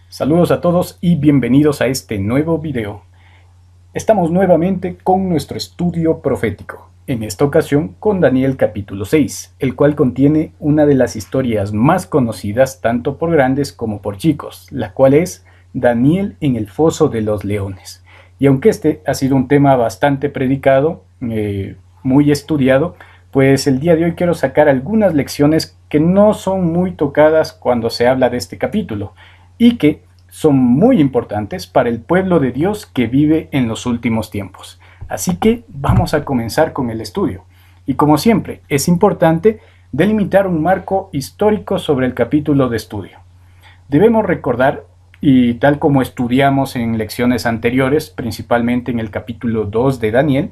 Saludos a todos y bienvenidos a este nuevo video. Estamos nuevamente con nuestro estudio profético, en esta ocasión con Daniel capítulo 6, el cual contiene una de las historias más conocidas tanto por grandes como por chicos, la cual es Daniel en el foso de los leones. Y aunque este ha sido un tema bastante predicado, muy estudiado, pues el día de hoy quiero sacar algunas lecciones que no son muy tocadas cuando se habla de este capítulo, y que son muy importantes para el pueblo de Dios que vive en los últimos tiempos. Así que vamos a comenzar con el estudio. Y como siempre, es importante delimitar un marco histórico sobre el capítulo de estudio. Debemos recordar, y tal como estudiamos en lecciones anteriores, principalmente en el capítulo 2 de Daniel,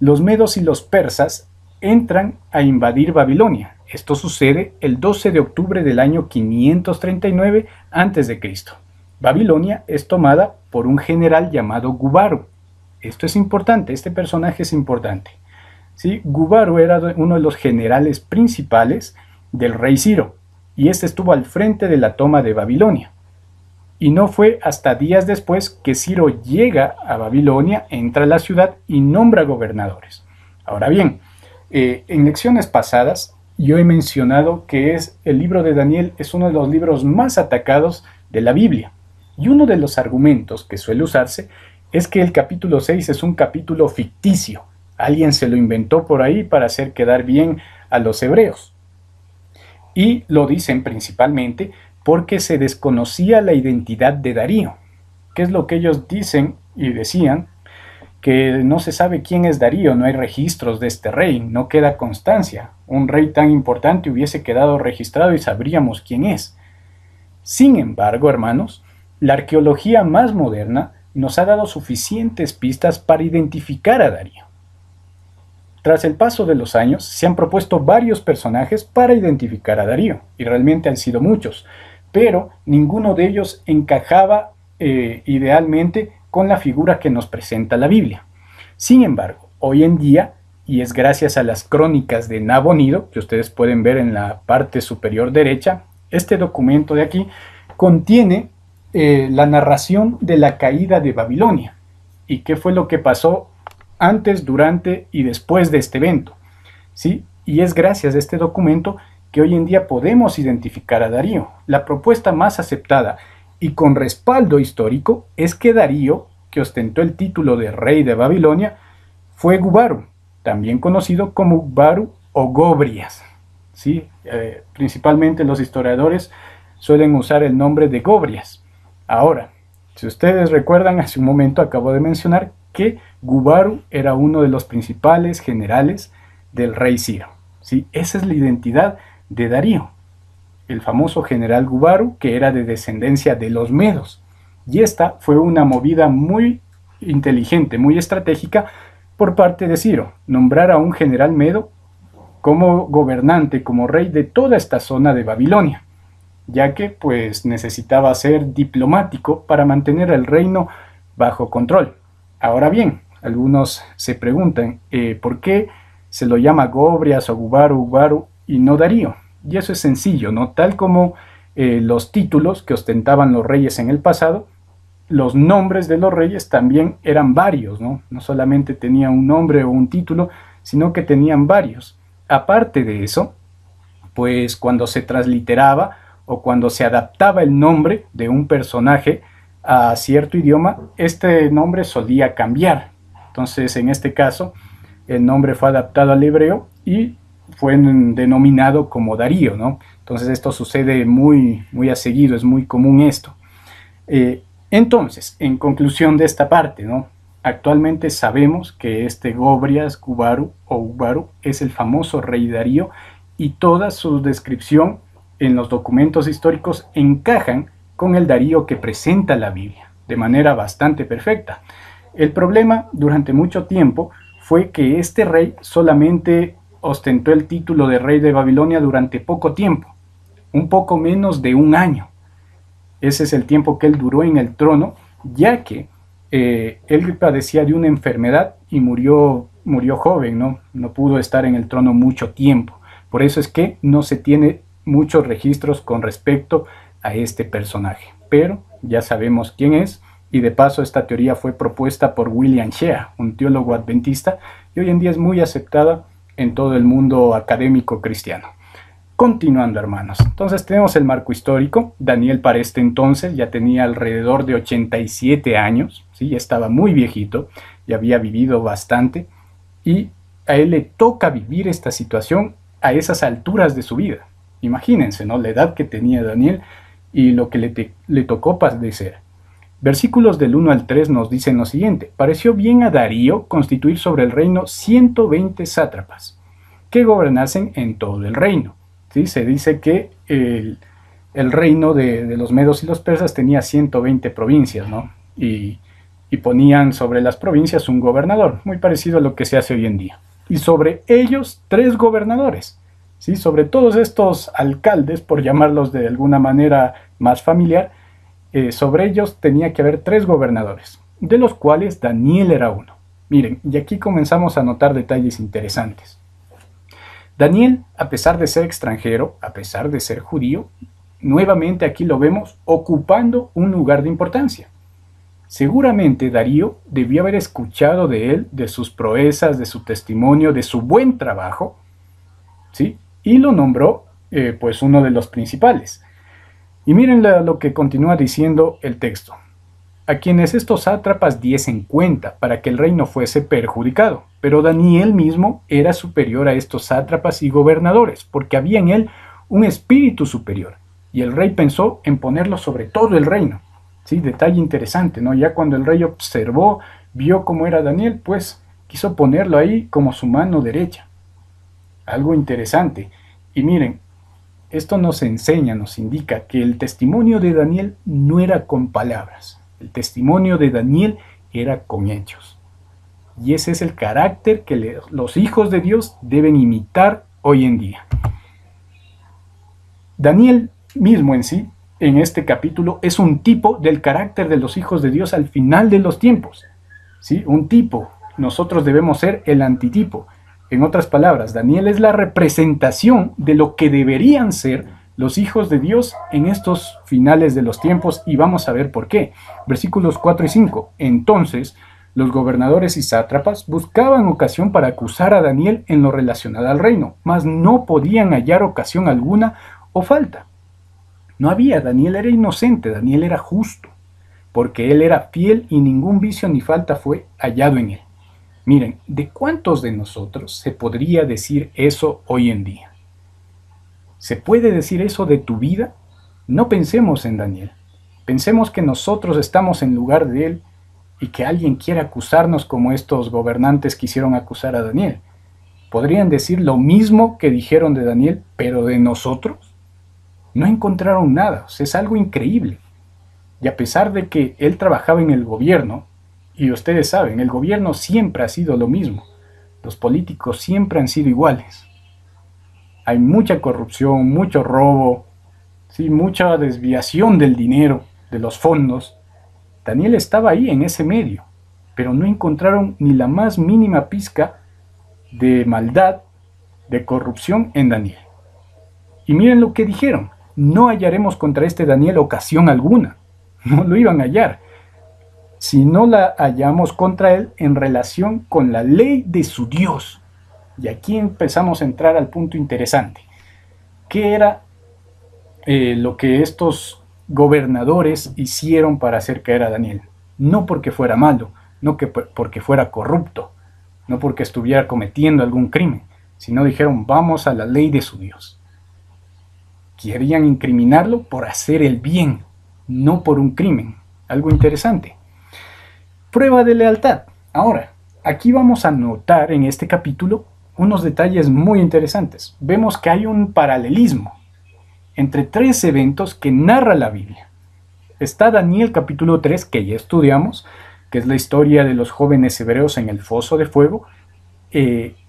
los medos y los persas entran a invadir Babilonia. Esto sucede el 12 de octubre del año 539 a.C. Babilonia es tomada por un general llamado Gubaru. Esto es importante, este personaje es importante. ¿Sí? Gubaru era uno de los generales principales del rey Ciro, y este estuvo al frente de la toma de Babilonia. Y no fue hasta días después que Ciro llega a Babilonia, entra a la ciudad y nombra gobernadores. Ahora bien, en lecciones pasadas yo he mencionado que el libro de Daniel es uno de los libros más atacados de la Biblia. Y uno de los argumentos que suele usarse es que el capítulo 6 es un capítulo ficticio. Alguien se lo inventó por ahí para hacer quedar bien a los hebreos. Y lo dicen principalmente porque se desconocía la identidad de Darío. ¿Qué es lo que ellos dicen y decían? Que no se sabe quién es Darío, no hay registros de este rey, no queda constancia. Un rey tan importante hubiese quedado registrado y sabríamos quién es. Sin embargo, hermanos, la arqueología más moderna nos ha dado suficientes pistas para identificar a Darío. Tras el paso de los años, se han propuesto varios personajes para identificar a Darío, y realmente han sido muchos, pero ninguno de ellos encajaba idealmente con la figura que nos presenta la Biblia. Sin embargo, hoy en día, y es gracias a las crónicas de Nabonido, que ustedes pueden ver en la parte superior derecha, este documento de aquí contiene la narración de la caída de Babilonia y qué fue lo que pasó antes, durante y después de este evento. ¿Sí? Y es gracias a este documento que hoy en día podemos identificar a Darío. La propuesta más aceptada y con respaldo histórico es que Darío, que ostentó el título de rey de Babilonia, fue Gubaru, también conocido como Gubaru o Gobrias. ¿Sí? Principalmente los historiadores suelen usar el nombre de Gobrias. Ahora, si ustedes recuerdan, hace un momento acabo de mencionar que Gubaru era uno de los principales generales del rey Ciro. ¿Sí? Esa es la identidad de Darío, el famoso general Gubaru, que era de descendencia de los medos. Y esta fue una movida muy inteligente, muy estratégica por parte de Ciro, nombrar a un general medo como gobernante, como rey de toda esta zona de Babilonia, ya que pues necesitaba ser diplomático para mantener el reino bajo control. Ahora bien, algunos se preguntan ¿por qué se lo llama Gobrias o Gubaru y no Darío? Y eso es sencillo, ¿no? Tal como los títulos que ostentaban los reyes en el pasado, los nombres de los reyes también eran varios, ¿no? No solamente tenían un nombre o un título, sino que tenían varios. Aparte de eso, pues cuando se transliteraba o cuando se adaptaba el nombre de un personaje a cierto idioma, este nombre solía cambiar. Entonces, en este caso, el nombre fue adaptado al hebreo y fue denominado como Darío, ¿no? Entonces esto sucede muy a seguido, es muy común esto. Entonces, en conclusión de esta parte, ¿no? Actualmente sabemos que este Gobrias, Gubaru o Gubaru es el famoso rey Darío, y toda su descripción en los documentos históricos encajan con el Darío que presenta la Biblia, de manera bastante perfecta. El problema durante mucho tiempo fue que este rey solamente ostentó el título de rey de Babilonia durante poco tiempo, un poco menos de un año. Ese es el tiempo que él duró en el trono, ya que él padecía de una enfermedad y murió joven, ¿no? No pudo estar en el trono mucho tiempo. Por eso es que no se tiene muchos registros con respecto a este personaje. Pero ya sabemos quién es, y de paso esta teoría fue propuesta por William Shea, un teólogo adventista, y hoy en día es muy aceptada en todo el mundo académico cristiano. Continuando, hermanos, entonces tenemos el marco histórico. Daniel para este entonces ya tenía alrededor de 87 años, ¿sí? Ya estaba muy viejito, ya había vivido bastante, y a él le toca vivir esta situación a esas alturas de su vida. Imagínense, ¿no? La edad que tenía Daniel y lo que le tocó padecer. Versículos del 1 al 3 nos dicen lo siguiente: pareció bien a Darío constituir sobre el reino 120 sátrapas, que gobernasen en todo el reino. ¿Sí? Se dice que el reino de los medos y los persas tenía 120 provincias, ¿no? Y ponían sobre las provincias un gobernador, muy parecido a lo que se hace hoy en día. Y sobre ellos 3 gobernadores, ¿sí? Sobre todos estos alcaldes, por llamarlos de alguna manera más familiar, sobre ellos tenía que haber 3 gobernadores, de los cuales Daniel era uno. Miren, y aquí comenzamos a notar detalles interesantes. Daniel, a pesar de ser extranjero, a pesar de ser judío, nuevamente aquí lo vemos ocupando un lugar de importancia. Seguramente Darío debió haber escuchado de él, de sus proezas, de su testimonio, de su buen trabajo, ¿sí? Y lo nombró pues uno de los principales. Y miren lo que continúa diciendo el texto: a quienes estos sátrapas diesen cuenta para que el reino fuese perjudicado. Pero Daniel mismo era superior a estos sátrapas y gobernadores, porque había en él un espíritu superior, y el rey pensó en ponerlo sobre todo el reino. Sí, detalle interesante, ¿no? Ya cuando el rey observó, vio cómo era Daniel, pues quiso ponerlo ahí como su mano derecha. Algo interesante. Y miren, esto nos enseña, nos indica que el testimonio de Daniel no era con palabras. El testimonio de Daniel era con hechos. Y ese es el carácter que los hijos de Dios deben imitar hoy en día. Daniel mismo en sí, en este capítulo, es un tipo del carácter de los hijos de Dios al final de los tiempos. ¿Sí? Un tipo. Nosotros debemos ser el antitipo. En otras palabras, Daniel es la representación de lo que deberían ser los hijos de Dios en estos finales de los tiempos, y vamos a ver por qué. Versículos 4 y 5. Entonces, los gobernadores y sátrapas buscaban ocasión para acusar a Daniel en lo relacionado al reino, mas no podían hallar ocasión alguna o falta. No había. Daniel era inocente, Daniel era justo, porque él era fiel y ningún vicio ni falta fue hallado en él. Miren, ¿de cuántos de nosotros se podría decir eso hoy en día? ¿Se puede decir eso de tu vida? No pensemos en Daniel. Pensemos que nosotros estamos en lugar de él y que alguien quiere acusarnos como estos gobernantes quisieron acusar a Daniel. ¿Podrían decir lo mismo que dijeron de Daniel, pero de nosotros? No encontraron nada. O sea, es algo increíble. Y a pesar de que él trabajaba en el gobierno, y ustedes saben, el gobierno siempre ha sido lo mismo. Los políticos siempre han sido iguales. Hay mucha corrupción, mucho robo, sí, mucha desviación del dinero, de los fondos. Daniel estaba ahí en ese medio, pero no encontraron ni la más mínima pizca de maldad, de corrupción en Daniel. Y miren lo que dijeron: no hallaremos contra este Daniel ocasión alguna. No lo iban a hallar. Si no la hallamos contra él en relación con la ley de su Dios. Y aquí empezamos a entrar al punto interesante. ¿Qué era lo que estos gobernadores hicieron para hacer caer a Daniel? No porque fuera malo, no porque fuera corrupto, no porque estuviera cometiendo algún crimen, sino dijeron: vamos a la ley de su Dios. Querían incriminarlo por hacer el bien, no por un crimen. Algo interesante. Prueba de lealtad. Ahora, aquí vamos a notar en este capítulo unos detalles muy interesantes. Vemos que hay un paralelismo entre 3 eventos que narra la Biblia. Está Daniel capítulo 3, que ya estudiamos, que es la historia de los jóvenes hebreos en el foso de fuego.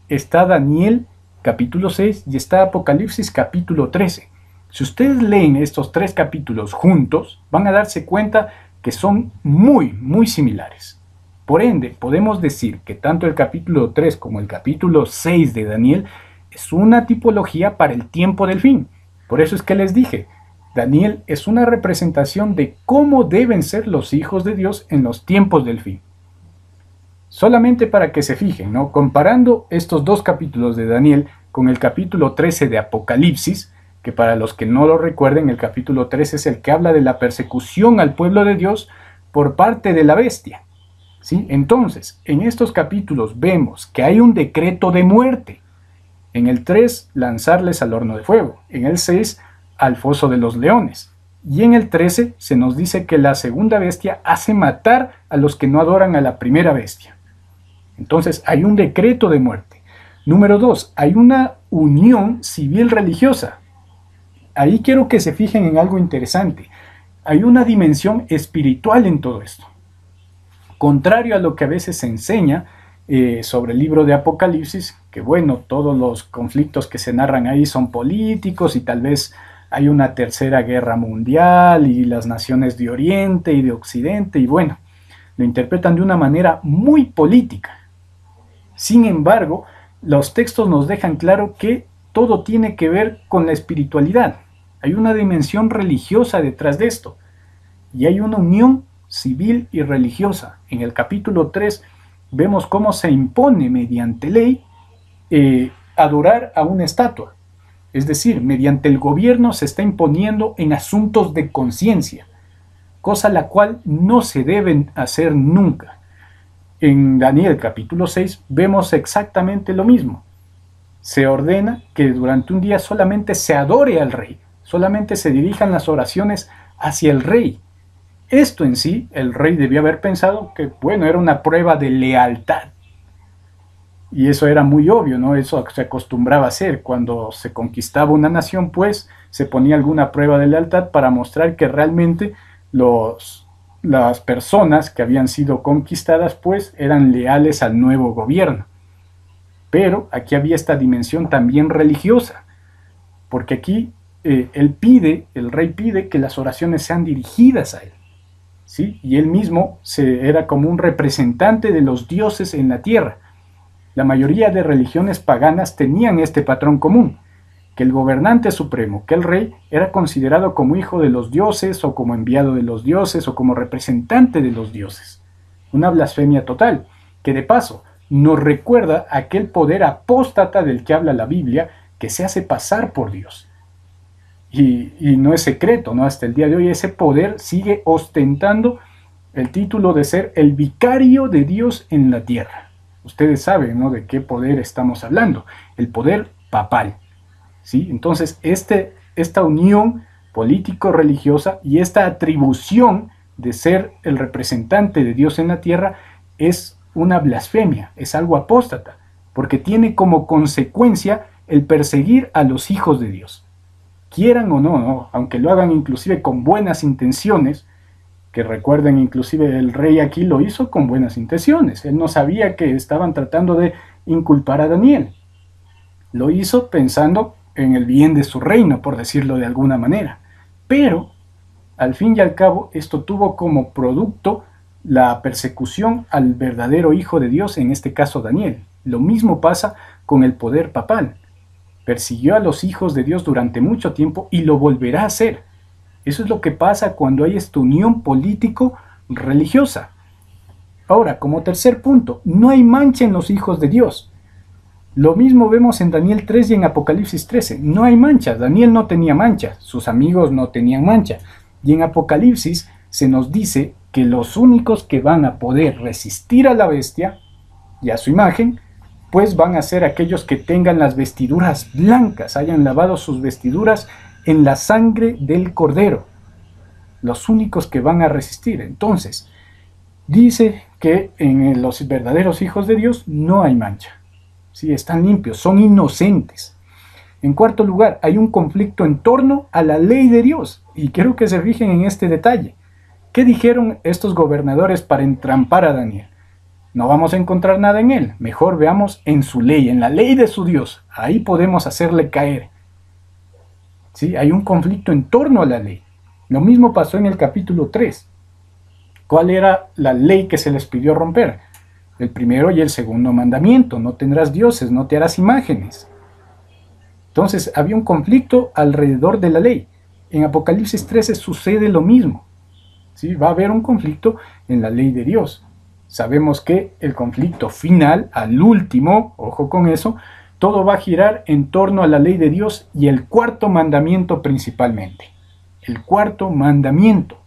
Está Daniel capítulo 6 y está Apocalipsis capítulo 13. Si ustedes leen estos 3 capítulos juntos, van a darse cuenta que son muy similares. Por ende, podemos decir que tanto el capítulo 3 como el capítulo 6 de Daniel es una tipología para el tiempo del fin. Por eso es que les dije, Daniel es una representación de cómo deben ser los hijos de Dios en los tiempos del fin. Solamente para que se fijen, ¿no? Comparando estos dos capítulos de Daniel con el capítulo 13 de Apocalipsis, que para los que no lo recuerden, el capítulo 13 es el que habla de la persecución al pueblo de Dios por parte de la bestia. ¿Sí? Entonces, en estos capítulos vemos que hay un decreto de muerte. En el 3, lanzarles al horno de fuego. En el 6, al foso de los leones. Y en el 13 se nos dice que la segunda bestia hace matar a los que no adoran a la primera bestia. Entonces, hay un decreto de muerte. Número 2, hay una unión civil religiosa. Ahí quiero que se fijen en algo interesante. Hay una dimensión espiritual en todo esto. Contrario a lo que a veces se enseña sobre el libro de Apocalipsis, que bueno, todos los conflictos que se narran ahí son políticos y tal vez hay una tercera guerra mundial y las naciones de Oriente y de Occidente y bueno, lo interpretan de una manera muy política. Sin embargo, los textos nos dejan claro que todo tiene que ver con la espiritualidad. Hay una dimensión religiosa detrás de esto y hay una unión civil y religiosa. En el capítulo 3 vemos cómo se impone mediante ley adorar a una estatua. Es decir, mediante el gobierno se está imponiendo en asuntos de conciencia, cosa la cual no se deben hacer nunca. En Daniel capítulo 6 vemos exactamente lo mismo. Se ordena que durante un día solamente se adore al rey, solamente se dirijan las oraciones hacia el rey. Esto en sí, el rey debió haber pensado que, bueno, era una prueba de lealtad. Y eso era muy obvio, ¿no? Eso se acostumbraba a hacer. Cuando se conquistaba una nación, pues, se ponía alguna prueba de lealtad para mostrar que realmente las personas que habían sido conquistadas, pues, eran leales al nuevo gobierno. Pero aquí había esta dimensión también religiosa, porque aquí el rey pide que las oraciones sean dirigidas a él. ¿Sí? Y él mismo era como un representante de los dioses en la tierra. La mayoría de religiones paganas tenían este patrón común, que el gobernante supremo, que el rey, era considerado como hijo de los dioses o como enviado de los dioses o como representante de los dioses. Una blasfemia total, que de paso nos recuerda aquel poder apóstata del que habla la Biblia, que se hace pasar por Dios. Y no es secreto, ¿no? Hasta el día de hoy ese poder sigue ostentando el título de ser el vicario de Dios en la tierra. Ustedes saben, ¿no?, de qué poder estamos hablando. El poder papal. ¿Sí? Entonces, esta unión político-religiosa y esta atribución de ser el representante de Dios en la tierra es una blasfemia, es algo apóstata, porque tiene como consecuencia el perseguir a los hijos de Dios. Quieran o no, aunque lo hagan inclusive con buenas intenciones, que recuerden inclusive el rey aquí lo hizo con buenas intenciones, él no sabía que estaban tratando de inculpar a Daniel, lo hizo pensando en el bien de su reino, por decirlo de alguna manera, pero al fin y al cabo esto tuvo como producto la persecución al verdadero hijo de Dios, en este caso Daniel. Lo mismo pasa con el poder papal. Persiguió a los hijos de Dios durante mucho tiempo y lo volverá a hacer. Eso es lo que pasa cuando hay esta unión político-religiosa. Ahora, como tercer punto, no hay mancha en los hijos de Dios. Lo mismo vemos en Daniel 3 y en Apocalipsis 13. No hay mancha. Daniel no tenía mancha. Sus amigos no tenían mancha. Y en Apocalipsis se nos dice que los únicos que van a poder resistir a la bestia y a su imagen, pues van a ser aquellos que tengan las vestiduras blancas, hayan lavado sus vestiduras en la sangre del Cordero. Los únicos que van a resistir. Entonces, dice que en los verdaderos hijos de Dios no hay mancha. Sí, están limpios, son inocentes. En cuarto lugar, hay un conflicto en torno a la ley de Dios. Y quiero que se fijen en este detalle. ¿Qué dijeron estos gobernadores para entrampar a Daniel? No vamos a encontrar nada en él, mejor veamos en su ley, en la ley de su Dios, ahí podemos hacerle caer. ¿Sí? Hay un conflicto en torno a la ley. Lo mismo pasó en el capítulo 3. ¿Cuál era la ley que se les pidió romper? El primero y el segundo mandamiento: no tendrás dioses, no te harás imágenes. Entonces había un conflicto alrededor de la ley. En Apocalipsis 13 sucede lo mismo. ¿Sí? Va a haber un conflicto en la ley de Dios. Sabemos que el conflicto final, al último, ojo con eso, todo va a girar en torno a la ley de Dios y el cuarto mandamiento principalmente. El cuarto mandamiento.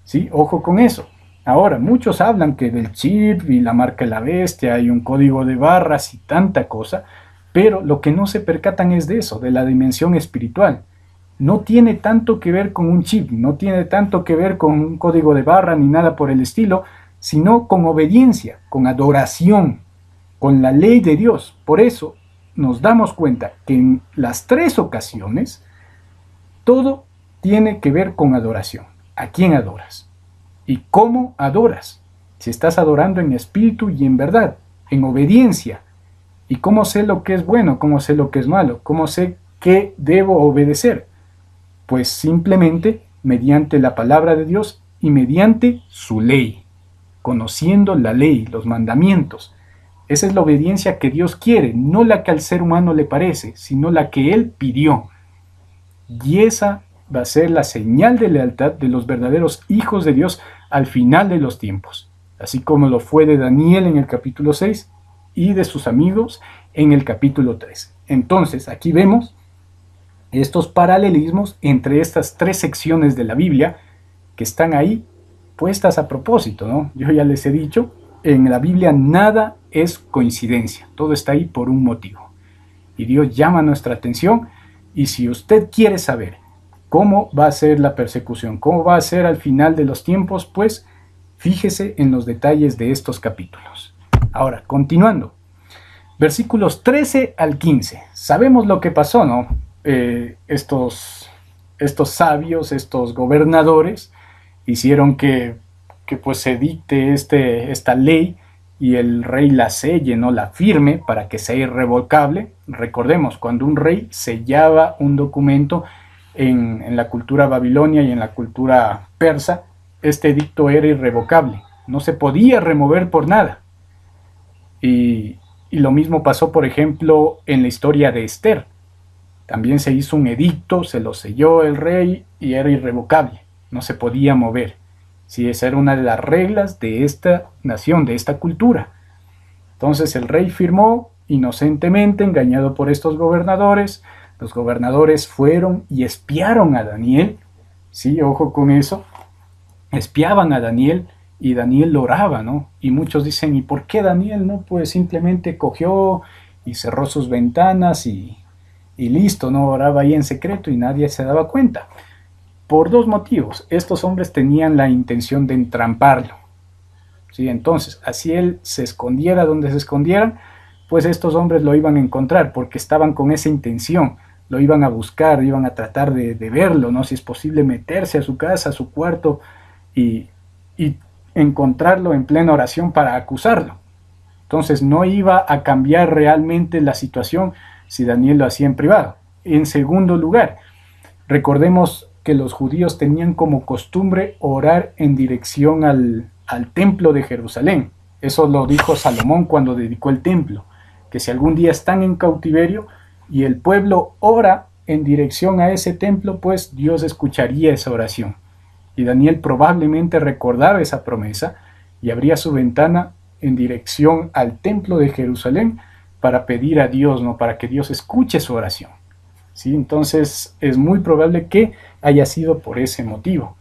¿Sí? Ojo con eso. Ahora, muchos hablan que del chip y la marca de la bestia hay un código de barras y tanta cosa, pero lo que no se percatan es de eso, de la dimensión espiritual. No tiene tanto que ver con un chip, no tiene tanto que ver con un código de barra ni nada por el estilo, sino con obediencia, con adoración, con la ley de Dios. Por eso nos damos cuenta que en las tres ocasiones todo tiene que ver con adoración. ¿A quién adoras? ¿Y cómo adoras? Si estás adorando en espíritu y en verdad, en obediencia. ¿Y cómo sé lo que es bueno? ¿Cómo sé lo que es malo? ¿Cómo sé qué debo obedecer? Pues simplemente mediante la palabra de Dios y mediante su ley, conociendo la ley, los mandamientos. Esa es la obediencia que Dios quiere, no la que al ser humano le parece, sino la que Él pidió. Y esa va a ser la señal de lealtad de los verdaderos hijos de Dios al final de los tiempos, así como lo fue de Daniel en el capítulo 6 y de sus amigos en el capítulo 3. Entonces, aquí vemos estos paralelismos entre estas tres secciones de la Biblia que están ahí puestas a propósito, ¿no? Yo ya les he dicho, en la Biblia nada es coincidencia, todo está ahí por un motivo. Y Dios llama nuestra atención, y si usted quiere saber cómo va a ser la persecución, cómo va a ser al final de los tiempos, pues fíjese en los detalles de estos capítulos. Ahora, continuando. Versículos 13 al 15. Sabemos lo que pasó, ¿no? Estos sabios, estos gobernadores, hicieron que pues se dicte esta ley y el rey la selle, no la firme para que sea irrevocable. Recordemos, cuando un rey sellaba un documento en la cultura babilonia y en la cultura persa, este edicto era irrevocable, no se podía remover por nada. Y lo mismo pasó, por ejemplo, en la historia de Esther. También se hizo un edicto, se lo selló el rey y era irrevocable, no se podía mover. Sí, esa era una de las reglas de esta nación, de esta cultura. Entonces el rey firmó inocentemente, engañado por estos gobernadores. Los gobernadores fueron y espiaron a Daniel. Sí, ojo con eso. Espiaban a Daniel y Daniel oraba, ¿no? Y muchos dicen, ¿y por qué Daniel no? Pues simplemente cogió y cerró sus ventanas y listo, ¿no? Oraba ahí en secreto y nadie se daba cuenta. Por dos motivos. Estos hombres tenían la intención de entramparlo. ¿Sí? Entonces, así él se escondiera donde se escondieran, pues estos hombres lo iban a encontrar porque estaban con esa intención. Lo iban a buscar, iban a tratar de verlo, ¿no? Si es posible meterse a su casa, a su cuarto y encontrarlo en plena oración para acusarlo. Entonces no iba a cambiar realmente la situación si Daniel lo hacía en privado. En segundo lugar, recordemos que los judíos tenían como costumbre orar en dirección al templo de Jerusalén. Eso lo dijo Salomón cuando dedicó el templo, que si algún día están en cautiverio y el pueblo ora en dirección a ese templo, pues Dios escucharía esa oración. Y Daniel probablemente recordaba esa promesa y abría su ventana en dirección al templo de Jerusalén para pedir a Dios, ¿no? Para que Dios escuche su oración. ¿Sí? Entonces es muy probable que haya sido por ese motivo.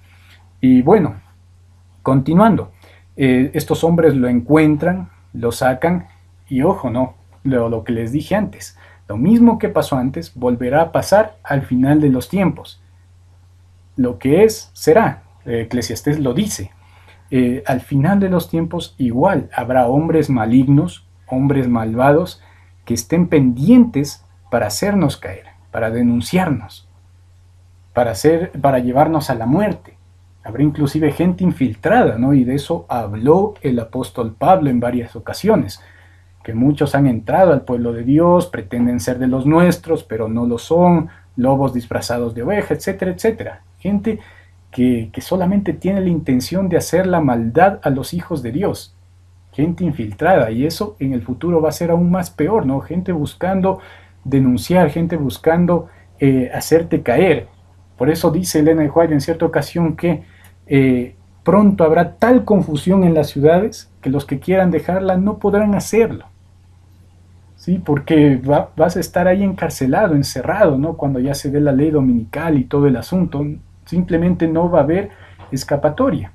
Y bueno, continuando, estos hombres lo encuentran, lo sacan y ojo, ¿no? Lo que les dije antes, lo mismo que pasó antes volverá a pasar al final de los tiempos. Lo que es, será. Eclesiastés lo dice. Al final de los tiempos igual habrá hombres malignos, hombres malvados, que estén pendientes para hacernos caer, para denunciarnos, para llevarnos a la muerte. Habrá inclusive gente infiltrada, ¿no? Y de eso habló el apóstol Pablo en varias ocasiones, que muchos han entrado al pueblo de Dios, pretenden ser de los nuestros, pero no lo son, lobos disfrazados de oveja, etcétera, etcétera. Gente que solamente tiene la intención de hacer la maldad a los hijos de Dios. Gente infiltrada, y eso en el futuro va a ser aún más peor, ¿no? Gente buscando denunciar, gente buscando hacerte caer. Por eso dice Elena de White en cierta ocasión que pronto habrá tal confusión en las ciudades que los que quieran dejarla no podrán hacerlo. ¿Sí? Porque vas a estar ahí encarcelado, encerrado, ¿no? Cuando ya se dé la ley dominical y todo el asunto, simplemente no va a haber escapatoria.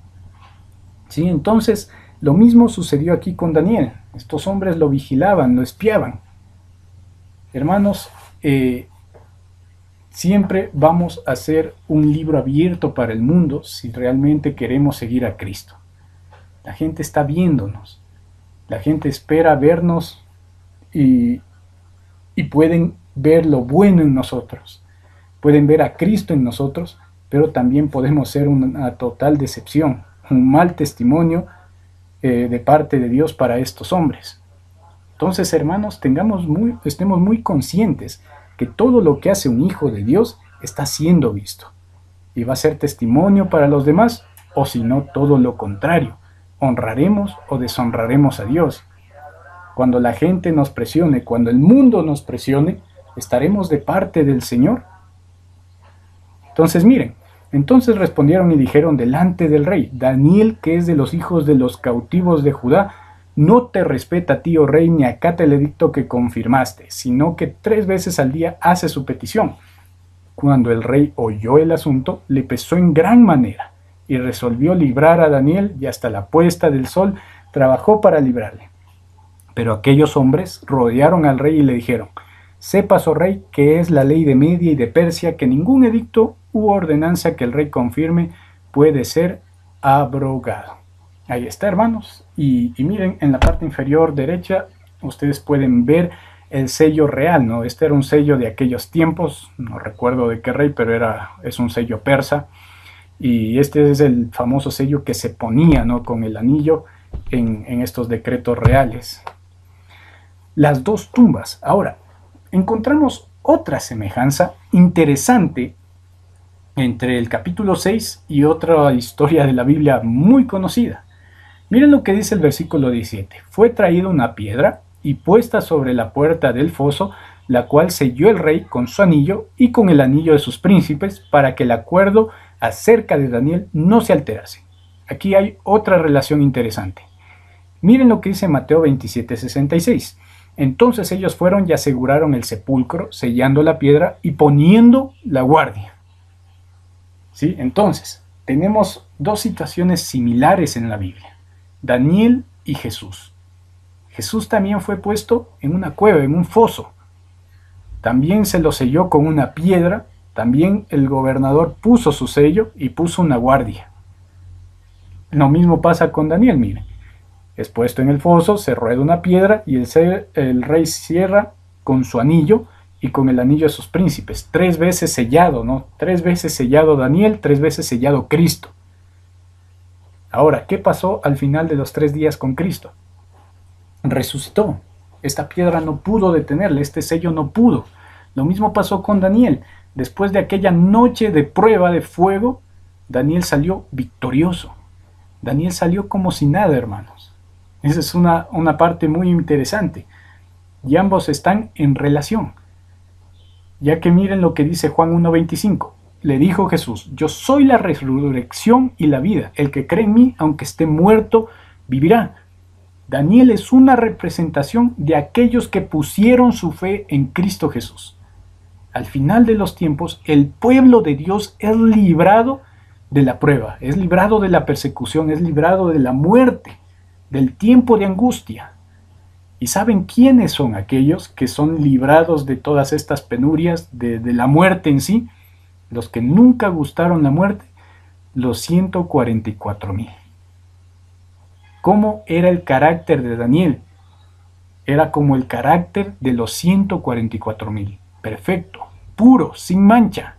¿Sí? Entonces, lo mismo sucedió aquí con Daniel. Estos hombres lo vigilaban, lo espiaban. Hermanos, siempre vamos a ser un libro abierto para el mundo si realmente queremos seguir a Cristo. La gente está viéndonos. La gente espera vernos y pueden ver lo bueno en nosotros. Pueden ver a Cristo en nosotros, pero también podemos ser una total decepción, un mal testimonio de parte de Dios para estos hombres. Entonces, hermanos, estemos muy conscientes que todo lo que hace un hijo de Dios está siendo visto y va a ser testimonio para los demás, o si no, todo lo contrario, honraremos o deshonraremos a Dios. Cuando la gente nos presione, cuando el mundo nos presione, ¿estaremos de parte del Señor? Entonces miren, entonces respondieron y dijeron delante del rey: Daniel, que es de los hijos de los cautivos de Judá, no te respeta a ti, oh rey, ni acata el edicto que confirmaste, sino que 3 veces al día hace su petición. Cuando el rey oyó el asunto, le pesó en gran manera, y resolvió librar a Daniel, y hasta la puesta del sol trabajó para librarle. Pero aquellos hombres rodearon al rey y le dijeron: Sepas, oh rey, que es la ley de Media y de Persia que ningún edicto u ordenanza que el rey confirme puede ser abrogado. Ahí está, hermanos. Y miren, en la parte inferior derecha ustedes pueden ver el sello real, ¿no? Este era un sello de aquellos tiempos, no recuerdo de qué rey, pero es un sello persa. Y este es el famoso sello que se ponía, ¿no?, con el anillo en estos decretos reales. Las 2 tumbas. Ahora, encontramos otra semejanza interesante entre el capítulo 6 y otra historia de la Biblia muy conocida. Miren lo que dice el versículo 17. Fue traída una piedra y puesta sobre la puerta del foso, la cual selló el rey con su anillo y con el anillo de sus príncipes, para que el acuerdo acerca de Daniel no se alterase. Aquí hay otra relación interesante. Miren lo que dice Mateo 27:66. Entonces ellos fueron y aseguraron el sepulcro, sellando la piedra y poniendo la guardia. ¿Sí? Entonces, tenemos 2 situaciones similares en la Biblia: Daniel y Jesús. Jesús también fue puesto en una cueva, en un foso. También se lo selló con una piedra. También el gobernador puso su sello y puso una guardia. Lo mismo pasa con Daniel, miren. Es puesto en el foso, se rueda una piedra y el rey cierra con su anillo y con el anillo de sus príncipes. 3 veces sellado, ¿no? 3 veces sellado Daniel, 3 veces sellado Cristo. Ahora, ¿qué pasó al final de los 3 días con Cristo? Resucitó. Esta piedra no pudo detenerle, este sello no pudo. Lo mismo pasó con Daniel. Después de aquella noche de prueba de fuego, Daniel salió victorioso. Daniel salió como si nada, hermanos. Esa es una parte muy interesante. Y ambos están en relación. Ya que miren lo que dice Juan 1:25. Le dijo Jesús: Yo soy la resurrección y la vida. El que cree en mí, aunque esté muerto, vivirá. Daniel es una representación de aquellos que pusieron su fe en Cristo Jesús. Al final de los tiempos, el pueblo de Dios es librado de la prueba, es librado de la persecución, es librado de la muerte, del tiempo de angustia. ¿Y saben quiénes son aquellos que son librados de todas estas penurias, de la muerte en sí? Los que nunca gustaron la muerte, los 144,000. ¿Cómo era el carácter de Daniel? Era como el carácter de los 144,000. Perfecto, puro, sin mancha.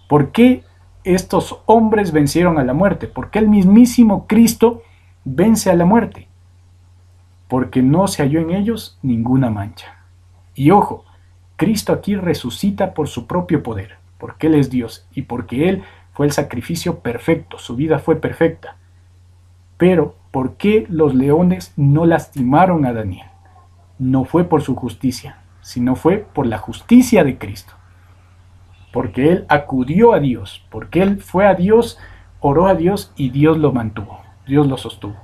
¿Por qué estos hombres vencieron a la muerte? ¿Por qué el mismísimo Cristo vence a la muerte? Porque no se halló en ellos ninguna mancha. Y ojo, Cristo aquí resucita por su propio poder, porque Él es Dios y porque Él fue el sacrificio perfecto, su vida fue perfecta. Pero, ¿por qué los leones no lastimaron a Daniel? No fue por su justicia, sino fue por la justicia de Cristo. Porque él acudió a Dios, porque él fue a Dios, oró a Dios y Dios lo mantuvo, Dios lo sostuvo.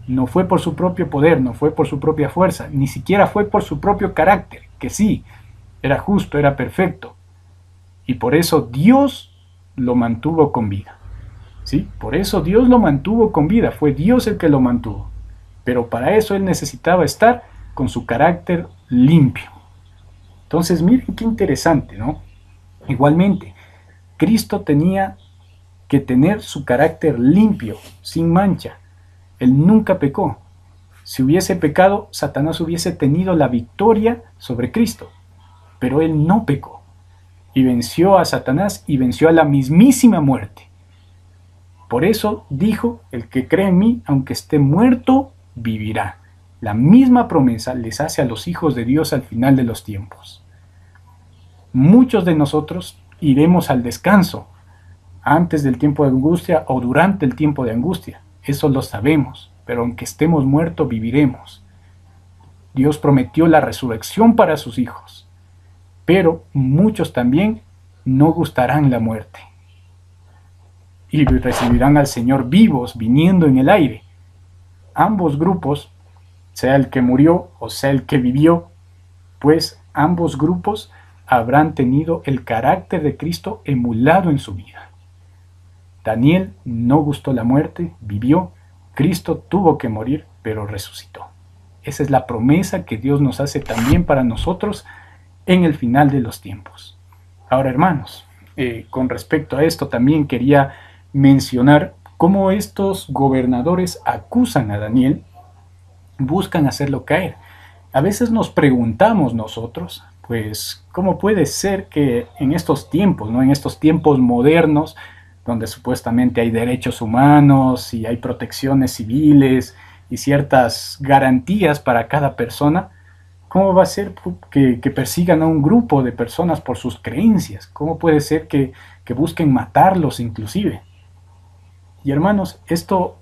No fue por su propio poder, no fue por su propia fuerza, ni siquiera fue por su propio carácter, que sí, era justo, era perfecto. Y por eso Dios lo mantuvo con vida. ¿Sí? Por eso Dios lo mantuvo con vida, fue Dios el que lo mantuvo. Pero para eso él necesitaba estar con su carácter limpio. Entonces miren qué interesante, ¿no? Igualmente, Cristo tenía que tener su carácter limpio, sin mancha. Él nunca pecó. Si hubiese pecado, Satanás hubiese tenido la victoria sobre Cristo. Pero él no pecó. Y venció a Satanás y venció a la mismísima muerte. Por eso dijo, el que cree en mí, aunque esté muerto, vivirá. La misma promesa les hace a los hijos de Dios al final de los tiempos. Muchos de nosotros iremos al descanso antes del tiempo de angustia o durante el tiempo de angustia. Eso lo sabemos, pero aunque estemos muertos, viviremos. Dios prometió la resurrección para sus hijos, pero muchos también no gustarán la muerte y recibirán al Señor vivos, viniendo en el aire. Ambos grupos, sea el que murió o sea el que vivió, pues ambos grupos habrán tenido el carácter de Cristo emulado en su vida. Daniel no gustó la muerte, vivió. Cristo tuvo que morir, pero resucitó. Esa es la promesa que Dios nos hace también para nosotros en el final de los tiempos. Ahora, hermanos, con respecto a esto también quería mencionar cómo estos gobernadores acusan a Daniel, buscan hacerlo caer. A veces nos preguntamos nosotros, pues, ¿cómo puede ser que en estos tiempos, ¿no? En estos tiempos modernos, donde supuestamente hay derechos humanos y hay protecciones civiles y ciertas garantías para cada persona, ¿cómo va a ser que persigan a un grupo de personas por sus creencias? ¿Cómo puede ser que busquen matarlos inclusive? Y hermanos, esto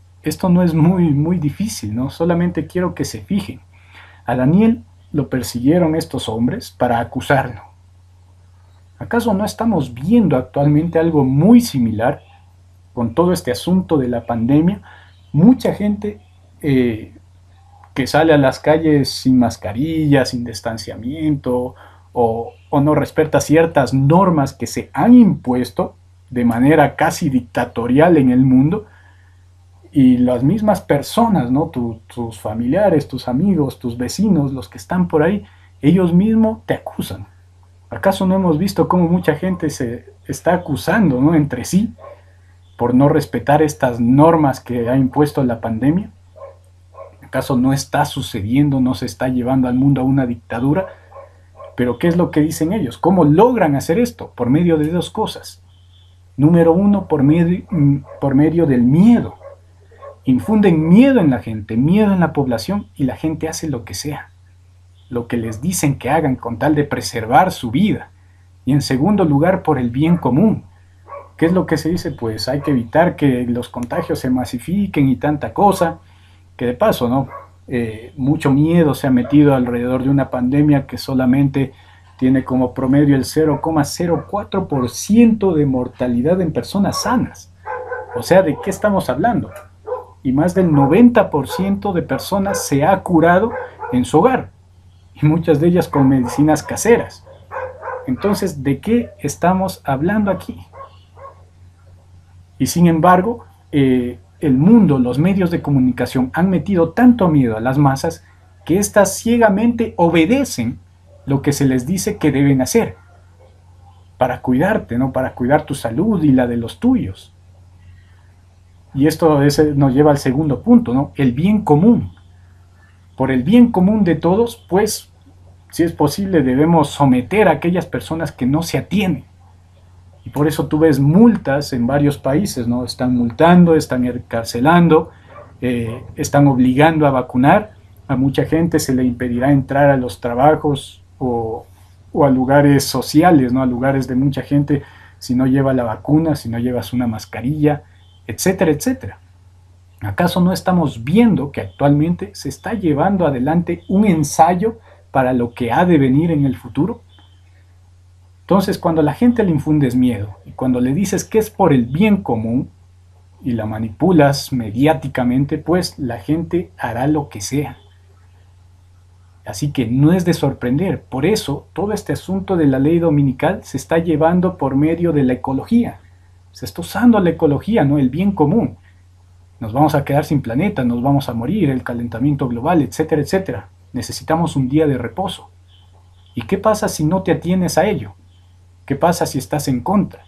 no es muy difícil, ¿no? Solamente quiero que se fijen. A Daniel lo persiguieron estos hombres para acusarlo. ¿Acaso no estamos viendo actualmente algo muy similar con todo este asunto de la pandemia? Mucha gente que sale a las calles sin mascarilla, sin distanciamiento, o no respeta ciertas normas que se han impuesto de manera casi dictatorial en el mundo, y las mismas personas, ¿no? Tus familiares, tus amigos, tus vecinos, los que están por ahí, ellos mismos te acusan. ¿Acaso no hemos visto cómo mucha gente se está acusando, ¿no? entre sí por no respetar estas normas que ha impuesto la pandemia? ¿Acaso no está sucediendo, no se está llevando al mundo a una dictadura? Pero ¿qué es lo que dicen ellos? ¿Cómo logran hacer esto? Por medio de dos cosas. Número uno, por medio del miedo. Infunden miedo en la gente, miedo en la población, y la gente hace lo que sea, lo que les dicen que hagan con tal de preservar su vida. Y en segundo lugar, por el bien común. ¿Qué es lo que se dice? Pues hay que evitar que los contagios se masifiquen y tanta cosa, que de paso, ¿no? Mucho miedo se ha metido alrededor de una pandemia que solamente tiene como promedio el 0,04% de mortalidad en personas sanas. O sea, ¿de qué estamos hablando? Y más del 90% de personas se ha curado en su hogar, y muchas de ellas con medicinas caseras. Entonces, ¿de qué estamos hablando aquí? Y sin embargo, el mundo, los medios de comunicación han metido tanto miedo a las masas que éstas ciegamente obedecen lo que se les dice que deben hacer para cuidarte, ¿no? Para cuidar tu salud y la de los tuyos. Y esto nos lleva al segundo punto, ¿no? El bien común. Por el bien común de todos, pues, si es posible, debemos someter a aquellas personas que no se atienen. Y por eso tú ves multas en varios países, ¿no? Están multando, están encarcelando, están obligando a vacunar. A mucha gente se le impedirá entrar a los trabajos o a lugares sociales, ¿no? A lugares de mucha gente, si no llevas la vacuna, si no llevas una mascarilla, etcétera, etcétera. ¿Acaso no estamos viendo que actualmente se está llevando adelante un ensayo para lo que ha de venir en el futuro? Entonces, cuando a la gente le infundes miedo y cuando le dices que es por el bien común y la manipulas mediáticamente, pues la gente hará lo que sea. Así que no es de sorprender. Por eso, todo este asunto de la ley dominical se está llevando por medio de la ecología. Se está usando la ecología, ¿no? El bien común. Nos vamos a quedar sin planeta, nos vamos a morir, el calentamiento global, etcétera, etcétera. Necesitamos un día de reposo. ¿Y qué pasa si no te atienes a ello? ¿Qué pasa si estás en contra?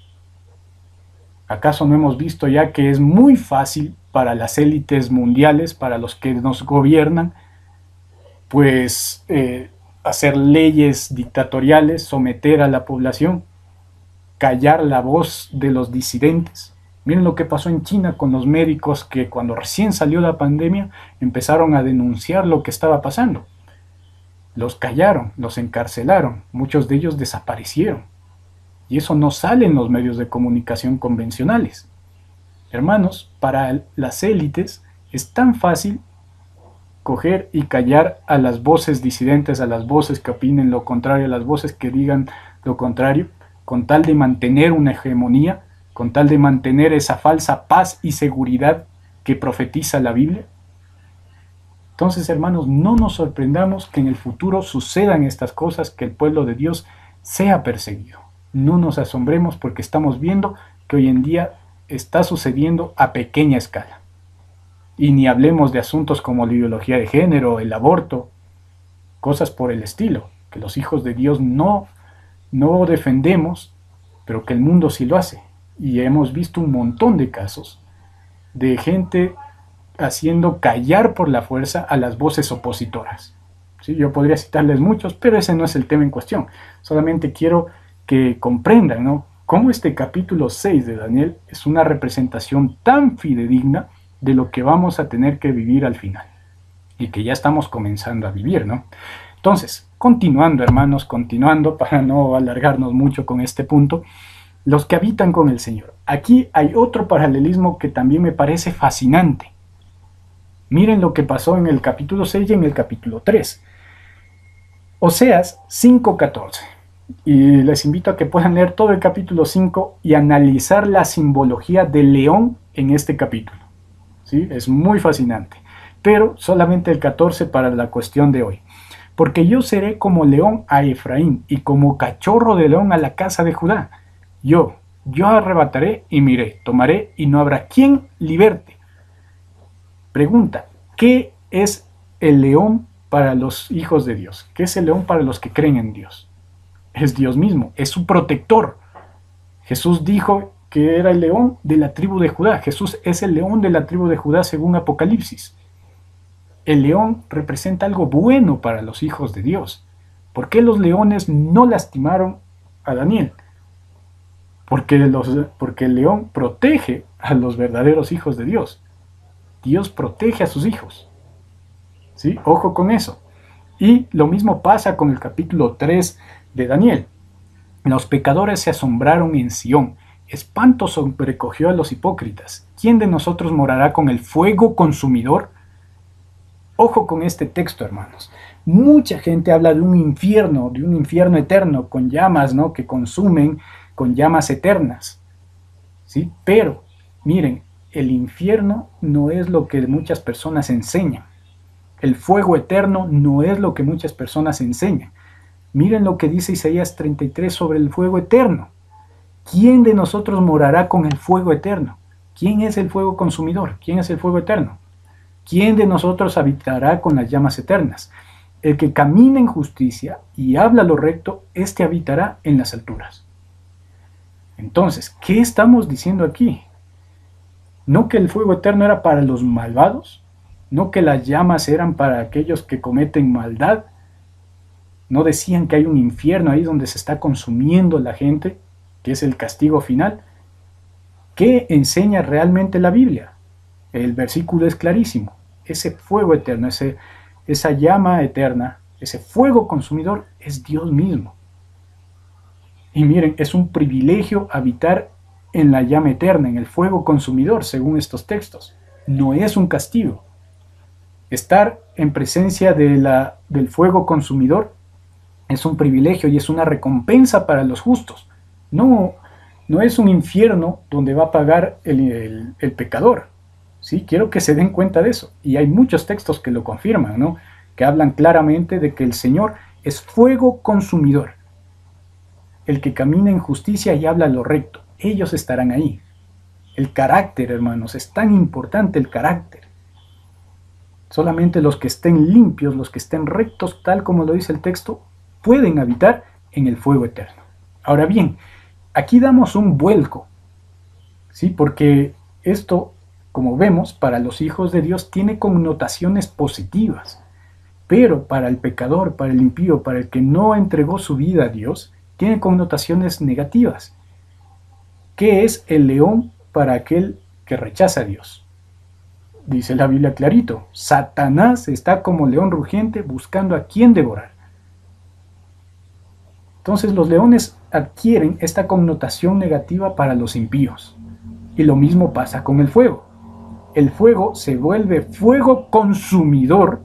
¿Acaso no hemos visto ya que es muy fácil para las élites mundiales, para los que nos gobiernan, pues hacer leyes dictatoriales, someter a la población, callar la voz de los disidentes? Miren lo que pasó en China con los médicos que cuando recién salió la pandemia empezaron a denunciar lo que estaba pasando. Los callaron, los encarcelaron, muchos de ellos desaparecieron. Y eso no sale en los medios de comunicación convencionales. Hermanos, para las élites es tan fácil coger y callar a las voces disidentes, a las voces que opinen lo contrario, a las voces que digan lo contrario, con tal de mantener una hegemonía, con tal de mantener esa falsa paz y seguridad que profetiza la Biblia. Entonces, hermanos, no nos sorprendamos que en el futuro sucedan estas cosas, que el pueblo de Dios sea perseguido. No nos asombremos porque estamos viendo que hoy en día está sucediendo a pequeña escala. Y ni hablemos de asuntos como la ideología de género, el aborto, cosas por el estilo, que los hijos de Dios no defendemos, pero que el mundo sí lo hace. Y hemos visto un montón de casos de gente haciendo callar por la fuerza a las voces opositoras. ¿Sí? Yo podría citarles muchos, pero ese no es el tema en cuestión. Solamente quiero que comprendan, ¿no?, cómo este capítulo 6 de Daniel es una representación tan fidedigna de lo que vamos a tener que vivir al final. Y que ya estamos comenzando a vivir, ¿no? Entonces, continuando, hermanos, continuando, para no alargarnos mucho con este punto, los que habitan con el Señor. Aquí hay otro paralelismo que también me parece fascinante. Miren lo que pasó en el capítulo 6 y en el capítulo 3. Oseas 5:14. Y les invito a que puedan leer todo el capítulo 5 y analizar la simbología del león en este capítulo. ¿Sí? Es muy fascinante. Pero solamente el 14 para la cuestión de hoy. Porque yo seré como león a Efraín y como cachorro de león a la casa de Judá. Yo arrebataré y miré, tomaré y no habrá quien liberte. Pregunta, ¿qué es el león para los hijos de Dios? ¿Qué es el león para los que creen en Dios? Es Dios mismo, es su protector. Jesús dijo que era el león de la tribu de Judá. Jesús es el león de la tribu de Judá según Apocalipsis. El león representa algo bueno para los hijos de Dios. ¿Por qué los leones no lastimaron a Daniel? Porque el león protege a los verdaderos hijos de Dios. Dios protege a sus hijos. ¿Sí? Ojo con eso. Y lo mismo pasa con el capítulo 3 de Daniel. Los pecadores se asombraron en Sión. Espanto sobrecogió a los hipócritas. ¿Quién de nosotros morará con el fuego consumidor? Ojo con este texto, hermanos. Mucha gente habla de un infierno eterno con llamas, ¿no?, que consumen con llamas eternas. ¿Sí? Pero, miren, el infierno no es lo que muchas personas enseñan. El fuego eterno no es lo que muchas personas enseñan. Miren lo que dice Isaías 33 sobre el fuego eterno. ¿Quién de nosotros morará con el fuego eterno? ¿Quién es el fuego consumidor? ¿Quién es el fuego eterno? ¿Quién de nosotros habitará con las llamas eternas? El que camina en justicia y habla lo recto, éste habitará en las alturas. Entonces, ¿qué estamos diciendo aquí? ¿No que el fuego eterno era para los malvados? ¿No que las llamas eran para aquellos que cometen maldad? ¿No decían que hay un infierno ahí donde se está consumiendo la gente, que es el castigo final? ¿Qué enseña realmente la Biblia? El versículo es clarísimo. Ese fuego eterno, esa llama eterna, ese fuego consumidor es Dios mismo. Y miren, es un privilegio habitar en la llama eterna, en el fuego consumidor, según estos textos. No es un castigo. Estar en presencia del fuego consumidor es un privilegio y es una recompensa para los justos. No, no es un infierno donde va a pagar el pecador. ¿Sí? Quiero que se den cuenta de eso. Y hay muchos textos que lo confirman, ¿no? Que hablan claramente de que el Señor es fuego consumidor. El que camina en justicia y habla lo recto, ellos estarán ahí. El carácter, hermanos, es tan importante el carácter. Solamente los que estén limpios, los que estén rectos, tal como lo dice el texto, pueden habitar en el fuego eterno. Ahora bien, aquí damos un vuelco, ¿sí? Porque esto, como vemos, para los hijos de Dios tiene connotaciones positivas, pero para el pecador, para el impío, para el que no entregó su vida a Dios, tiene connotaciones negativas. ¿Qué es el león para aquel que rechaza a Dios? Dice la Biblia clarito, Satanás está como león rugiente buscando a quien devorar. Entonces los leones adquieren esta connotación negativa para los impíos. Y lo mismo pasa con el fuego. El fuego se vuelve fuego consumidor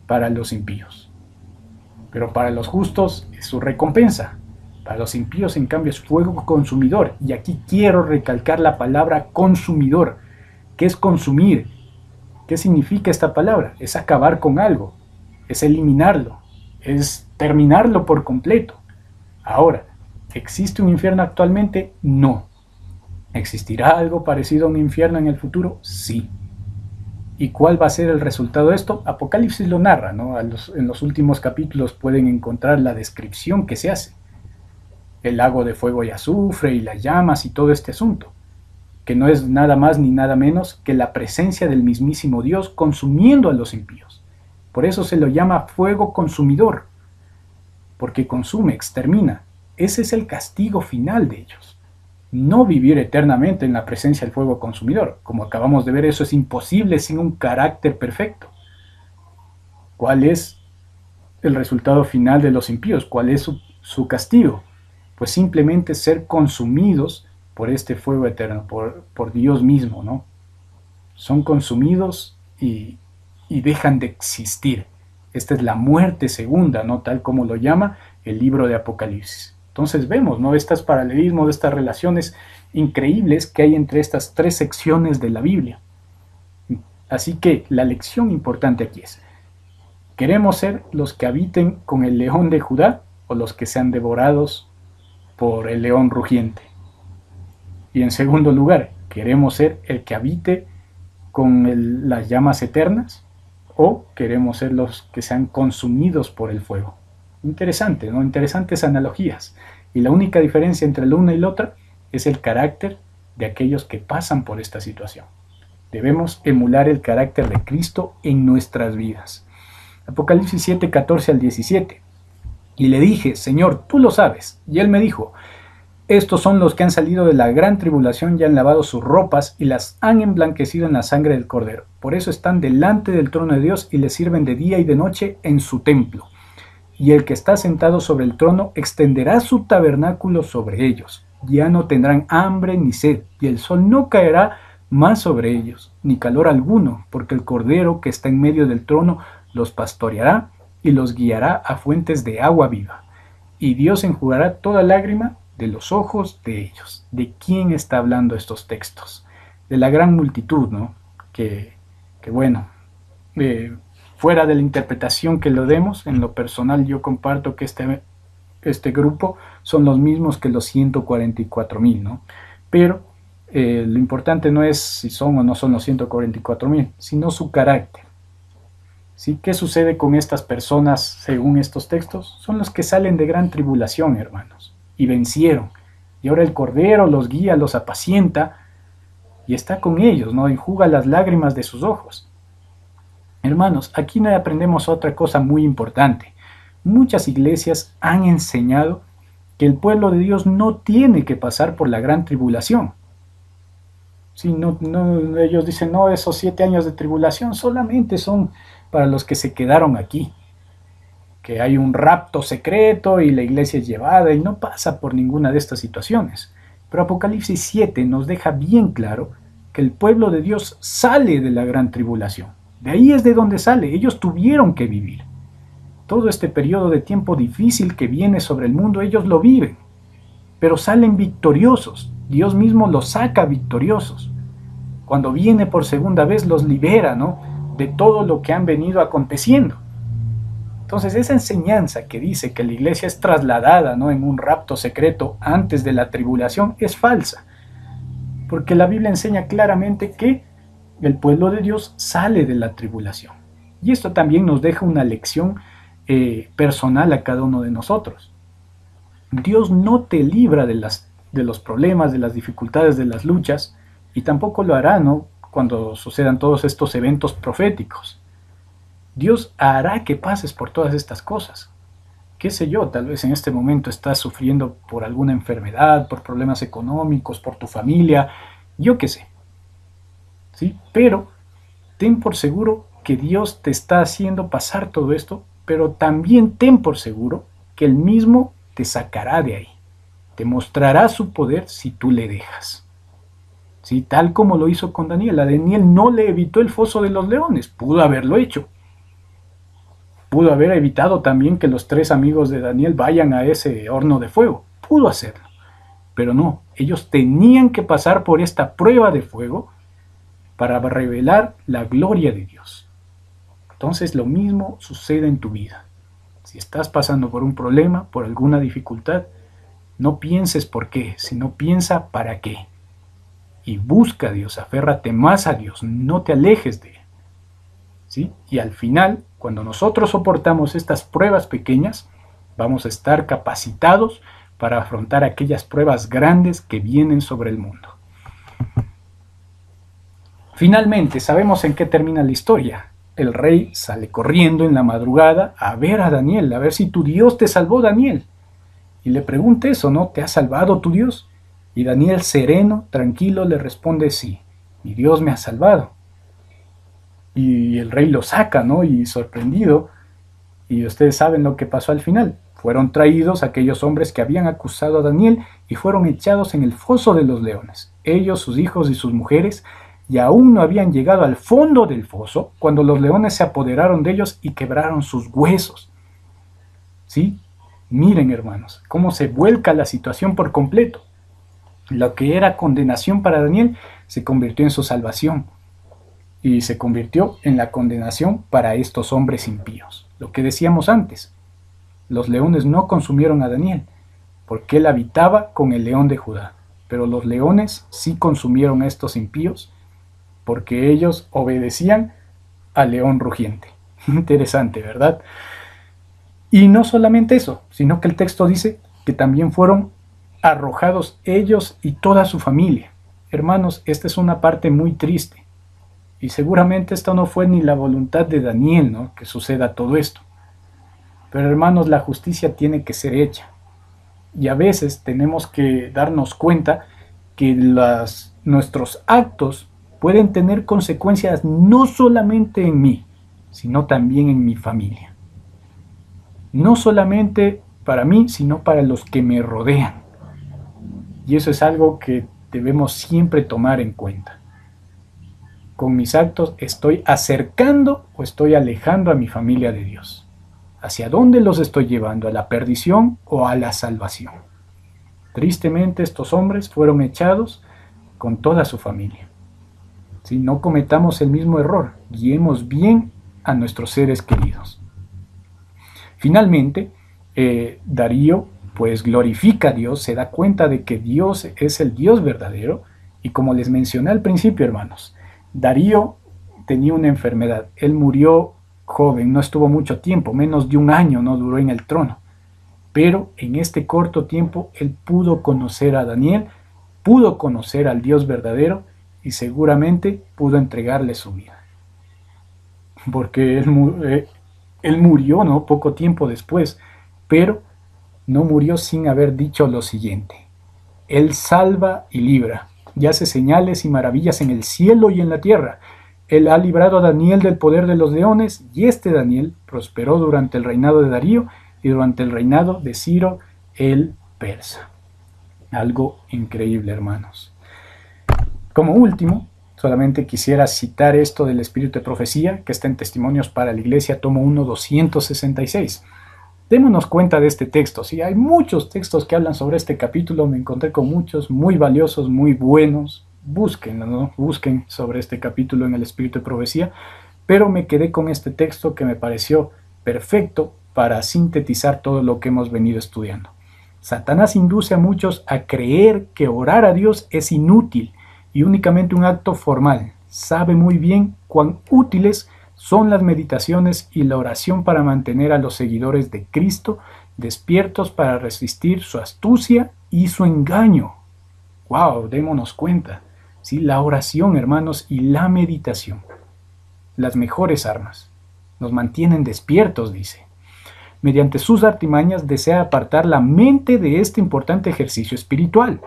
para los impíos. Pero para los justos es su recompensa. Para los impíos, en cambio, es fuego consumidor. Y aquí quiero recalcar la palabra consumidor. ¿Qué es consumir? ¿Qué significa esta palabra? Es acabar con algo, es eliminarlo, es terminarlo por completo. Ahora, ¿existe un infierno actualmente? No. ¿Existirá algo parecido a un infierno en el futuro? Sí. ¿Y cuál va a ser el resultado de esto? Apocalipsis lo narra, ¿no? En los últimos capítulos pueden encontrar la descripción que se hace. El lago de fuego y azufre y las llamas y todo este asunto, que no es nada más ni nada menos que la presencia del mismísimo Dios consumiendo a los impíos. Por eso se lo llama fuego consumidor, porque consume, extermina. Ese es el castigo final de ellos. No vivir eternamente en la presencia del fuego consumidor. Como acabamos de ver, eso es imposible sin un carácter perfecto. ¿Cuál es el resultado final de los impíos? ¿Cuál es su castigo? Pues simplemente ser consumidos por este fuego eterno, por Dios mismo, ¿no? Son consumidos y dejan de existir. Esta es la muerte segunda, ¿no? Tal como lo llama el libro de Apocalipsis. Entonces vemos, ¿no? Estos paralelismos, estas relaciones increíbles que hay entre estas tres secciones de la Biblia. Así que la lección importante aquí es, ¿queremos ser los que habiten con el león de Judá o los que sean devorados por el león rugiente? Y en segundo lugar, ¿queremos ser el que habite con las llamas eternas o queremos ser los que sean consumidos por el fuego? Interesante, ¿no? Interesantes analogías. Y la única diferencia entre la una y la otra es el carácter de aquellos que pasan por esta situación. Debemos emular el carácter de Cristo en nuestras vidas. Apocalipsis 7, 14 al 17. Y le dije, Señor, tú lo sabes. Y él me dijo, estos son los que han salido de la gran tribulación y han lavado sus ropas y las han emblanquecido en la sangre del Cordero. Por eso están delante del trono de Dios y le sirven de día y de noche en su templo. Y el que está sentado sobre el trono extenderá su tabernáculo sobre ellos. Ya no tendrán hambre ni sed, y el sol no caerá más sobre ellos, ni calor alguno, porque el Cordero que está en medio del trono los pastoreará y los guiará a fuentes de agua viva. Y Dios enjugará toda lágrima de los ojos de ellos. ¿De quién está hablando estos textos? De la gran multitud, ¿no? Que bueno, fuera de la interpretación que lo demos, en lo personal yo comparto que este grupo son los mismos que los 144,000, ¿no? Pero lo importante no es si son o no son los 144,000, sino su carácter. ¿Sí? ¿Qué sucede con estas personas según estos textos? Son los que salen de gran tribulación, hermanos, y vencieron. Y ahora el Cordero los guía, los apacienta y está con ellos, ¿no? Enjuga las lágrimas de sus ojos. Hermanos, aquí aprendemos otra cosa muy importante. Muchas iglesias han enseñado que el pueblo de Dios no tiene que pasar por la gran tribulación. Sí, ellos dicen, no, esos 7 años de tribulación solamente son para los que se quedaron aquí, que hay un rapto secreto y la iglesia es llevada, y no pasa por ninguna de estas situaciones. Pero Apocalipsis 7 nos deja bien claro que el pueblo de Dios sale de la gran tribulación. De ahí es de donde sale. Ellos tuvieron que vivir. Todo este periodo de tiempo difícil que viene sobre el mundo, ellos lo viven. Pero salen victoriosos. Dios mismo los saca victoriosos. Cuando viene por segunda vez los libera, ¿no?, de todo lo que han venido aconteciendo. Entonces esa enseñanza que dice que la iglesia es trasladada, ¿no?, en un rapto secreto antes de la tribulación es falsa. Porque la Biblia enseña claramente que el pueblo de Dios sale de la tribulación. Y esto también nos deja una lección personal a cada uno de nosotros. Dios no te libra de los problemas, de las dificultades, de las luchas, y tampoco lo hará, ¿no?, cuando sucedan todos estos eventos proféticos. Dios hará que pases por todas estas cosas. Qué sé yo, tal vez en este momento estás sufriendo por alguna enfermedad, por problemas económicos, por tu familia, yo qué sé. ¿Sí? Pero ten por seguro que Dios te está haciendo pasar todo esto, pero también ten por seguro que Él mismo te sacará de ahí. Te mostrará su poder si tú le dejas. ¿Sí? Tal como lo hizo con Daniel. A Daniel no le evitó el foso de los leones, pudo haberlo hecho. Pudo haber evitado también que los 3 amigos de Daniel vayan a ese horno de fuego. Pudo hacerlo. Pero no, ellos tenían que pasar por esta prueba de fuego para revelar la gloria de Dios. Entonces lo mismo sucede en tu vida. Si estás pasando por un problema, por alguna dificultad, no pienses por qué, sino piensa para qué. Y busca a Dios, aférrate más a Dios, no te alejes de Él. ¿Sí? Y al final, cuando nosotros soportamos estas pruebas pequeñas, vamos a estar capacitados para afrontar aquellas pruebas grandes que vienen sobre el mundo. Finalmente, sabemos en qué termina la historia. El rey sale corriendo en la madrugada a ver a Daniel, a ver si tu Dios te salvó, Daniel. Y le pregunta eso, ¿no? ¿Te ha salvado tu Dios? Y Daniel, sereno, tranquilo, le responde, sí, mi Dios me ha salvado. Y el rey lo saca, ¿no? Y sorprendido, y ustedes saben lo que pasó al final. Fueron traídos aquellos hombres que habían acusado a Daniel y fueron echados en el foso de los leones. Ellos, sus hijos y sus mujeres, y aún no habían llegado al fondo del foso cuando los leones se apoderaron de ellos y quebraron sus huesos. ¿Sí? Miren, hermanos, cómo se vuelca la situación por completo. Lo que era condenación para Daniel se convirtió en su salvación. Y se convirtió en la condenación para estos hombres impíos. Lo que decíamos antes, los leones no consumieron a Daniel, porque él habitaba con el león de Judá. Pero los leones sí consumieron a estos impíos, porque ellos obedecían al león rugiente. Interesante, ¿verdad? Y no solamente eso, sino que el texto dice que también fueron arrojados ellos y toda su familia. Hermanos, esta es una parte muy triste. Y seguramente esto no fue ni la voluntad de Daniel, ¿no?, que suceda todo esto. Pero hermanos, la justicia tiene que ser hecha. Y a veces tenemos que darnos cuenta que nuestros actos pueden tener consecuencias no solamente en mí, sino también en mi familia. No solamente para mí, sino para los que me rodean. Y eso es algo que debemos siempre tomar en cuenta. Con mis actos estoy acercando o estoy alejando a mi familia de Dios. ¿Hacia dónde los estoy llevando? ¿A la perdición o a la salvación? Tristemente estos hombres fueron echados con toda su familia. Si no cometamos el mismo error, guiemos bien a nuestros seres queridos. Finalmente, Darío pues glorifica a Dios, se da cuenta de que Dios es el Dios verdadero, y como les mencioné al principio, hermanos, Darío tenía una enfermedad. Él murió joven, no estuvo mucho tiempo, menos de 1 año no duró en el trono. Pero en este corto tiempo él pudo conocer a Daniel, pudo conocer al Dios verdadero y seguramente pudo entregarle su vida. Porque él murió, ¿no?, poco tiempo después, pero no murió sin haber dicho lo siguiente: Él salva y libra, y hace señales y maravillas en el cielo y en la tierra. Él ha librado a Daniel del poder de los leones, y este Daniel prosperó durante el reinado de Darío y durante el reinado de Ciro el persa. Algo increíble, hermanos. Como último, solamente quisiera citar esto del espíritu de profecía, que está en Testimonios para la Iglesia, tomo 1, 266. Démonos cuenta de este texto. Sí, hay muchos textos que hablan sobre este capítulo, me encontré con muchos muy valiosos, muy buenos. Búsquenlo, ¿no? Busquen sobre este capítulo en el espíritu de profecía, pero me quedé con este texto que me pareció perfecto para sintetizar todo lo que hemos venido estudiando. Satanás induce a muchos a creer que orar a Dios es inútil y únicamente un acto formal. Sabe muy bien cuán útiles son las meditaciones y la oración para mantener a los seguidores de Cristo despiertos para resistir su astucia y su engaño. ¡Wow! Démonos cuenta. ¿Sí? La oración, hermanos, y la meditación. Las mejores armas. Nos mantienen despiertos, dice. Mediante sus artimañas desea apartar la mente de este importante ejercicio espiritual,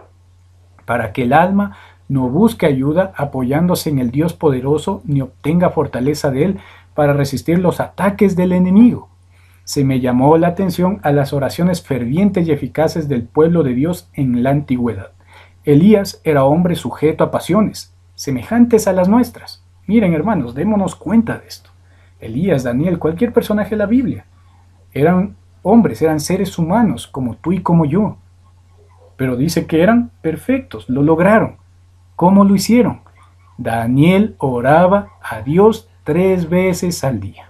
para que el alma no busque ayuda apoyándose en el Dios poderoso ni obtenga fortaleza de él para resistir los ataques del enemigo. Se me llamó la atención a las oraciones fervientes y eficaces del pueblo de Dios en la antigüedad. Elías era hombre sujeto a pasiones, semejantes a las nuestras. Miren, hermanos, démonos cuenta de esto. Elías, Daniel, cualquier personaje de la Biblia, eran hombres, eran seres humanos, como tú y como yo. Pero dice que eran perfectos, lo lograron. ¿Cómo lo hicieron? Daniel oraba a Dios 3 veces al día.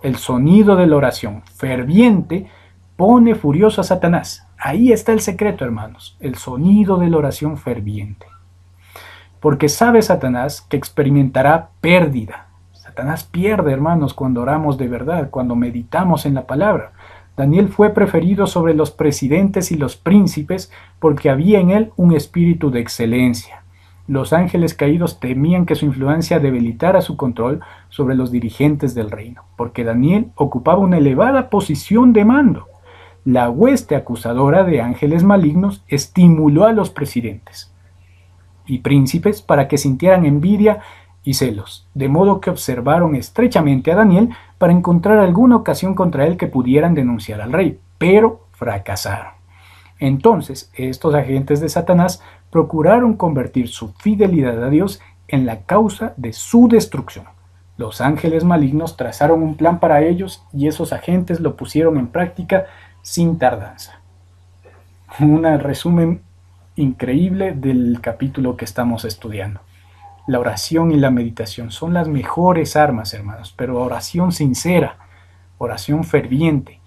El sonido de la oración ferviente pone furioso a Satanás. Ahí está el secreto, hermanos, el sonido de la oración ferviente. Porque sabe Satanás que experimentará pérdida. Satanás pierde, hermanos, cuando oramos de verdad, cuando meditamos en la palabra. Daniel fue preferido sobre los presidentes y los príncipes porque había en él un espíritu de excelencia. Los ángeles caídos temían que su influencia debilitara su control sobre los dirigentes del reino, porque Daniel ocupaba una elevada posición de mando. La hueste acusadora de ángeles malignos estimuló a los presidentes y príncipes para que sintieran envidia y celos, de modo que observaron estrechamente a Daniel para encontrar alguna ocasión contra él que pudieran denunciar al rey, pero fracasaron. Entonces, estos agentes de Satanás procuraron convertir su fidelidad a Dios en la causa de su destrucción. Los ángeles malignos trazaron un plan para ellos y esos agentes lo pusieron en práctica sin tardanza. Un resumen increíble del capítulo que estamos estudiando. La oración y la meditación son las mejores armas, hermanos, pero oración sincera, oración ferviente,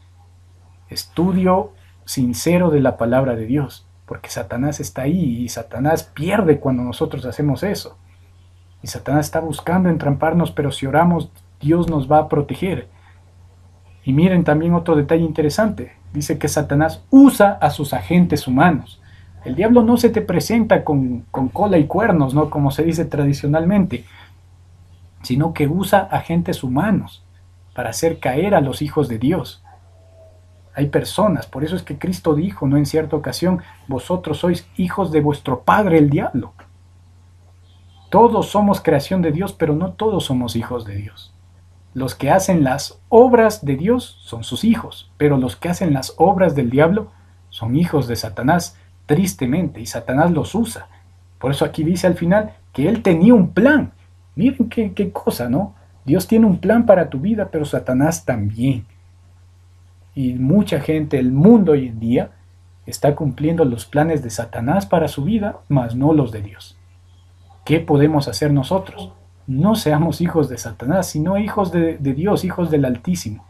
estudio sincero de la palabra de Dios, porque Satanás está ahí y Satanás pierde cuando nosotros hacemos eso. Y Satanás está buscando entramparnos, pero si oramos, Dios nos va a proteger. Y miren también otro detalle interesante. Dice que Satanás usa a sus agentes humanos. El diablo no se te presenta con cola y cuernos, ¿no? Como se dice tradicionalmente, sino que usa agentes humanos para hacer caer a los hijos de Dios. Hay personas, por eso es que Cristo dijo, ¿no? En cierta ocasión, vosotros sois hijos de vuestro padre el diablo. Todos somos creación de Dios, pero no todos somos hijos de Dios. Los que hacen las obras de Dios son sus hijos, pero los que hacen las obras del diablo son hijos de Satanás, tristemente, y Satanás los usa. Por eso aquí dice al final que él tenía un plan. Miren qué cosa, ¿no? Dios tiene un plan para tu vida, pero Satanás también. Y mucha gente, el mundo hoy en día, está cumpliendo los planes de Satanás para su vida, mas no los de Dios. ¿Qué podemos hacer nosotros? No seamos hijos de Satanás, sino hijos de Dios, hijos del Altísimo.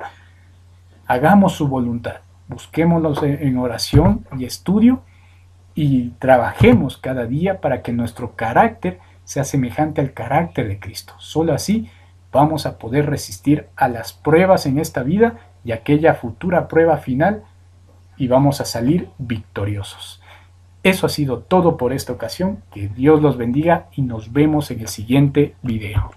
Hagamos su voluntad, busquémoslos en oración y estudio y trabajemos cada día para que nuestro carácter sea semejante al carácter de Cristo. Solo así vamos a poder resistir a las pruebas en esta vida y aquella futura prueba final y vamos a salir victoriosos. Eso ha sido todo por esta ocasión. Que Dios los bendiga y nos vemos en el siguiente video.